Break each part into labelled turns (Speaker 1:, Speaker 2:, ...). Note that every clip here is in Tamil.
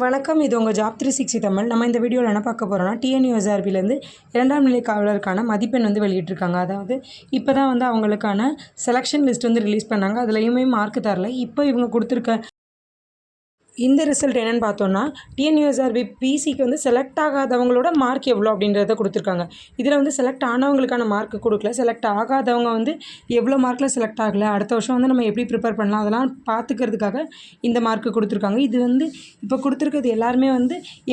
Speaker 1: வணக்கம். இது உங்கள் ஜாப் 360 தமிழ். நம்ம இந்த வீடியோவில் என்ன பார்க்க போகிறோம்னா, டிஎன்யூஎஸ்ஆர்பிலேருந்து 2ஆம் நிலை காவலருக்கான மதிப்பெண் வெளியிட்டிருக்காங்க. அதாவது இப்போ தான் அவங்களுக்கான செலெக்ஷன் லிஸ்ட் ரிலீஸ் பண்ணாங்க. அதுலேயுமே மார்க் தரல. இப்போ இவங்க கொடுத்துருக்க இந்த ரிசல்ட் என்னென்னு பார்த்தோன்னா, டிஎன்யூஎஸ்ஆர்பி பிசிக்கு செலக்ட் ஆகாதவங்களோட மார்க் எவ்வளோ அப்படின்றத கொடுத்துருக்காங்க. இதில் செலக்ட் ஆனவங்களுக்கான மார்க் கொடுக்கல. செலக்ட் ஆகாதவங்க எவ்வளோ மார்க்கில் செலக்ட் ஆகலை, அடுத்த வருஷம் நம்ம எப்படி ப்ரிப்பேர் பண்ணலாம் அதெல்லாம் பார்த்துக்கிறதுக்காக இந்த மார்க்கு கொடுத்துருக்காங்க. இது இப்போ கொடுத்துருக்கிறது எல்லாருமே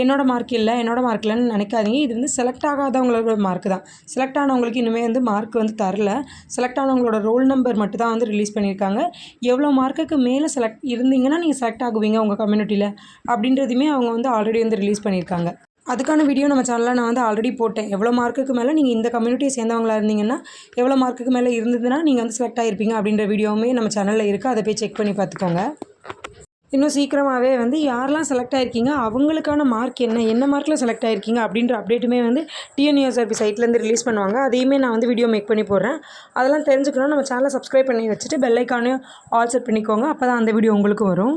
Speaker 1: என்னோட மார்க் இல்லை, என்னோட மார்க் இல்லைன்னு நினைக்காதீங்க. இது செலக்ட் ஆகாதவங்களோட மார்க் தான். செலக்ட் ஆனவங்களுக்கு இன்னுமே மார்க் தரல. செலக்ட் ஆனவங்களோட ரோல் நம்பர் மட்டும் தான் ரிலீஸ் பண்ணியிருக்காங்க. எவ்வளோ மார்க்குக்கு மேலே செலக்ட் இருந்தீங்கன்னா நீங்கள் செலக்ட் ஆகுவீங்க உங்கள் கம்யூனிட்டியில் அப்படின்றதுமே அவங்க ஆல்ரெடி ரிலீஸ் பண்ணியிருக்காங்க. அதுக்கான வீடியோ நம்ம சேனலில் நான் ஆல்ரெடி போட்டேன். எவ்வளோ மார்க்குக்கு மேலே நீங்கள் இந்த கம்யூனிட்டியை சேர்ந்தவங்களா இருந்தீங்கன்னா, எவ்வளோ மார்க்குக்கு மேலே இருந்ததுன்னா நீங்கள் செலக்ட் ஆகிருப்பீங்க அப்படின்ற வீடியோவுமே நம்ம சேனலில் இருக்குது. அதை போய் செக் பண்ணி பார்த்துக்கோங்க. இன்னும் சீக்கிரமாகவே யாரெல்லாம் செலக்ட் ஆகிருக்கீங்க, அவங்களுக்கான மார்க் என்ன மார்க்கில் செலக்ட் ஆகிருக்கீங்க அப்படின்ற அப்டேட்டுமே டிஎன்யூஎஸ்ஆர்பி சைட்லேருந்து ரிலீஸ் பண்ணுவாங்க. அதையுமே நான் வீடியோ மேக் பண்ணி போடுறேன். அதெல்லாம் தெரிஞ்சுக்கணும் நம்ம சேனலை சப்ஸ்கிரைப் பண்ணி வச்சுட்டு பெல் ஐக்கானையும் ஆல் செட் பண்ணிக்கோங்க. அப்போ தான் அந்த வீடியோ உங்களுக்கு வரும்.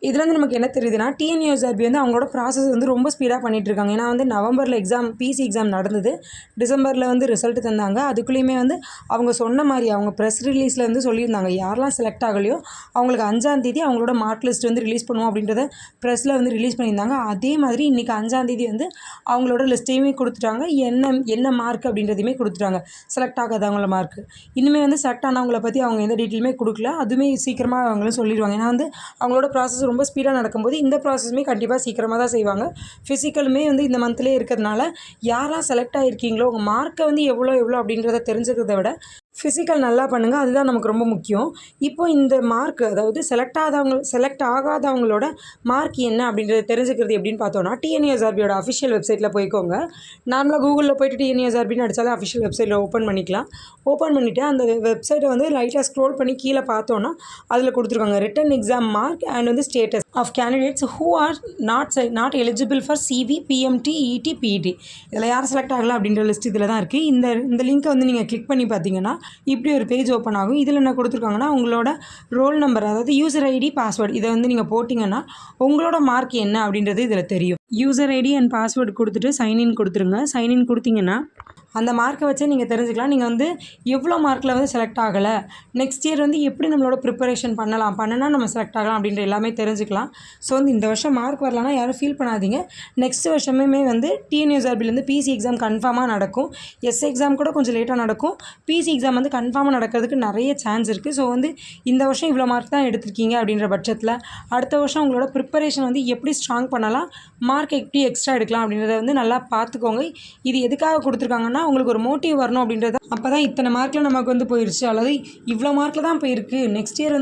Speaker 1: இதில் நமக்கு என்ன தெரியுதுன்னா, டிஎன்யூஎஸ்ஆர்பி அவங்களோட ப்ராசஸ் ரொம்ப ஸ்பீடாக பண்ணிகிட்ருக்காங்க. ஏன்னா நவம்பரில் பிசி எக்ஸாம் நடந்தது. டிசம்பரில் ரிசல்ட் தந்தாங்க. அதுக்குள்ளேயுமே அவங்க சொன்ன மாதிரி அவங்க ப்ரெஸ் ரிலீஸில் சொல்லியிருந்தாங்க, யாரெல்லாம் செலக்ட் ஆகலையோ அவங்களுக்கு 5ஆம் தேதி அவங்களோட மார்க் லிஸ்ட் ரிலீஸ் பண்ணுவோம் அப்படின்றத ப்ரெஸ்ஸில் ரிலீஸ் பண்ணியிருந்தாங்க. அதே மாதிரி இன்றைக்கி 5ஆம் தேதி அவங்களோட லிஸ்ட்டையுமே கொடுத்துட்டாங்க. என்ன மார்க் அப்படின்றதையுமே கொடுத்துட்டாங்க. செலக்ட் ஆகாதவங்கள மார்க் இன்னுமே செலக்ட் ஆனவங்களை பற்றி அவங்க எந்த டீட்டெயிலுமே கொடுக்கல. அதுவுமே சீக்கிரமாக அவங்களும் சொல்லிடுவாங்க. ஏன்னா அவங்களோட ப்ராசஸ் ரொம்ப ஸ்பீடாக நடக்கும்போது இந்த ப்ராசஸுமே கண்டிப்பாக சீக்கிரமாக தான் செய்வாங்க. ஃபிசிக்கலுமே இந்த மந்த்லேயே இருக்கிறதுனால யாரெல்லாம் செலக்ட் ஆகிருக்கீங்களோ உங்கள் மார்க்கை எவ்வளோ அப்படின்றத தெரிஞ்சுக்கிறத விட ஃபிசிக்கல் நல்லா பண்ணுங்கள், அதுதான் நமக்கு ரொம்ப முக்கியம். இப்போது இந்த மார்க் அதாவது செலக்ட் ஆகாதவங்களோட மார்க் என்ன அப்படின்றத தெரிஞ்சுக்கிறது எப்படின்னு பார்த்தோன்னா, டிஎன்யூஎஸ்ஆர்பியோட அஃபிஷியல் வெப்சைட்டில் போய்க்கோங்க. நார்மலாக கூகுளில் போய்ட்டு டிஎன்யூஎஸ்ஆர்பின்னு அடித்தாலே அஃபிஷியல் வெப்சைட்டில் ஓப்பன் பண்ணிக்கலாம். ஓப்பன் பண்ணிவிட்டு அந்த வெப்சைட்டை லைட்டாக ஸ்க்ரோல் பண்ணி கீழே பார்த்தோன்னா அதில் கொடுத்துருக்காங்க written exam mark and status of candidates who are not eligible for CV PMT ET PET. இதில் யார் செலக்ட் ஆகலை அப்படின்ற லிஸ்ட் இதில் தான் இருக்குது. இந்த லிங்க்கை நீங்கள் கிளிக் பண்ணி பார்த்தீங்கன்னா இப்படி ஒரு பேஜ் ஓப்பன் ஆகும். இதில் என்ன கொடுத்துருக்காங்கன்னா, உங்களோட ரோல் நம்பர் அதாவது யூசர் ஐடி பாஸ்வேர்டு இதை நீங்கள் போட்டிங்கன்னா உங்களோட மார்க் என்ன அப்படின்றது இதில் தெரியும். யூசர் ஐடி அண்ட் பாஸ்வேர்டு கொடுத்துட்டு சைன்இன் கொடுத்துருங்க. சைன்இன் கொடுத்தீங்கன்னா அந்த மார்க்கை வச்சே நீங்கள் தெரிஞ்சுக்கலாம் நீங்கள் எவ்வளோ மார்க்கில் செலக்ட் ஆகலை, நெக்ஸ்ட் இயர் எப்படி நம்மளோட ப்ரிப்பரேஷன் பண்ணனா நம்ம செலக்ட் ஆகலாம் அப்படின்ற எல்லாமே தெரிஞ்சுக்கலாம். ஸோ இந்த வருஷம் மார்க் வரலன்னா யாரும் ஃபீல் பண்ணாதீங்க. நெக்ஸ்ட் வருஷமே டிஎன்யூஎஸ்ஆர்பிலேருந்து பிசி எக்ஸாம் கன்ஃபார்மாக நடக்கும். எஸ் எக்ஸாம் கூட கொஞ்சம் லேட்டாக நடக்கும். பிசி எக்ஸாம் கன்ஃபார்மாக நடக்கிறதுக்கு நிறைய சான்ஸ் இருக்குது. ஸோ இந்த வருஷம் இவ்வளோ மார்க் தான் எடுத்திருக்கீங்க அப்படின்ற பட்சத்தில் அடுத்த வருஷம் உங்களோட ப்ரிப்பரேஷன் எப்படி ஸ்ட்ராங் பண்ணலாம், மார்க் எப்படி எக்ஸ்ட்ரா எடுக்கலாம் அப்படின்றத நல்லா பார்த்துக்கோங்க. இது எதுக்காக கொடுத்துருக்காங்கன்னா, உங்களுக்கு ஒரு மோட்டிவ் வரணும் அப்படின்றது. அப்போ தான் இத்தனை மார்க்கில் நமக்கு போயிடுச்சு, அல்லது இவ்வளோ மார்க்கில் தான் போயிருக்கு, நெக்ஸ்ட் இயர்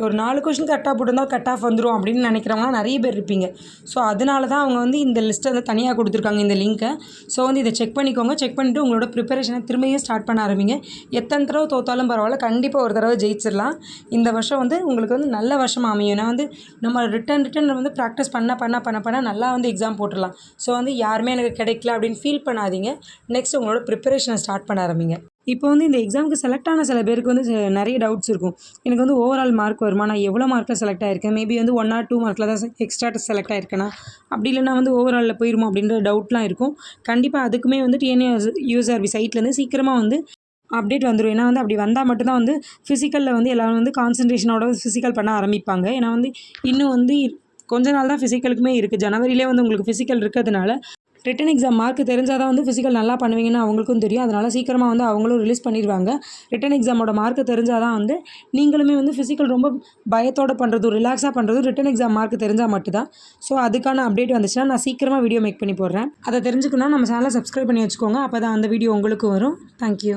Speaker 1: ஒரு 4 கொஷின் கரெக்டாக போட்டிருந்தால் கட் ஆஃப் வந்துடும் அப்படின்னு நினைக்கிறவங்களாம் நிறைய பேர் இருப்பீங்க. ஸோ அதனால தான் அவங்க இந்த லிஸ்ட்டை தனியாக கொடுத்துருக்காங்க இந்த லிங்க்கை. ஸோ இதை செக் பண்ணிக்கோங்க. செக் பண்ணிவிட்டு உங்களோட ப்ரிப்பரேஷனை திரும்பியும் ஸ்டார்ட் பண்ண ஆரம்பிங்க. எத்தனை தடவை தோத்தாலும் பரவாயில்ல, கண்டிப்பாக ஒரு தடவை ஜெயிச்சிடலாம். இந்த வருஷம் உங்களுக்கு நல்ல வருஷம் அமையும். ஏன்னா நம்ம ரிட்டன் ப்ராக்டிஸ் பண்ண நல்லா எக்ஸாம் போட்டுடலாம். ஸோ யாருமே எனக்கு கிடைக்கல அப்படின்னு ஃபீல் பண்ணாதீங்க. நெக்ஸ்ட் உங்களோட ப்ரிப்பரேஷனை ஸ்டார்ட் பண்ண ஆரம்பிங்க. இப்போ இந்த எக்ஸாமுக்கு செலக்ட் ஆன சில பேருக்கு நிறைய டவுட்ஸ் இருக்கும். எனக்கு ஓவரால் மார்க் வருமா, நான் எவ்வளோ மார்க்கில் செலக்ட் ஆகிருக்கேன், மேபி 1 or 2 மார்க்கில் தான் எக்ஸ்ட்ரா செலக்ட் ஆகிருக்கேனா, அப்படி இல்லைனா ஓவராலில் போயிருமோ அப்படின்ற டவுட்லாம் இருக்கும். கண்டிப்பாக அதுக்குமே டிஎன்யூஎஸ்ஆர்பி சைட்லேருந்து சீக்கிரமாக அப்டேட் வந்துடும். ஏன்னா அப்படி வந்தால் மட்டும்தான் ஃபிசிக்கலில் எல்லோரும் கான்சன்ட்ரேஷனோட ஃபிசிக்கல் பண்ண ஆரம்பிப்பாங்க. ஏன்னா இன்னும் கொஞ்ச நாள் தான் ஃபிசிக்கலுக்குமே இருக்குது. ஜனவரியிலே உங்களுக்கு ஃபிசிக்கல் இருக்கிறதுனால ரிட்டன் எக்ஸாம் மார்க் தெரிஞ்சால் தான் ஃபிசிக்கல் நல்லா பண்ணுவீங்கன்னு அவங்களுக்கும் தெரியும். அதனால் சீக்கிரமாக அவங்களும் ரிலீஸ் பண்ணிடுவாங்க. ரிட்டன் எக்ஸாமோட மார்க் தெரிஞ்சால் தான் நீங்களுமே ஃபிசிக்கல் ரொம்ப பயத்தோடு பண்ணுறதும் ரிலாக்ஸாக பண்ணுறதும் ரிட்டன் எக்ஸாம் மார்க் தெரிஞ்சால் மட்டும்தான். ஸோ அதுக்கான அப்டேட் வந்துச்சுன்னா நான் சீக்கிரமாக வீடியோ மேக் பண்ணி போடுறேன். அதை தெரிஞ்சுக்கணுன்னா நம்ம சேனலை சப்ஸ்கிரைப் பண்ணி வச்சுக்கோங்க. அப்போ தான் அந்த வீடியோ உங்களுக்கு வரும். தேங்க்யூ.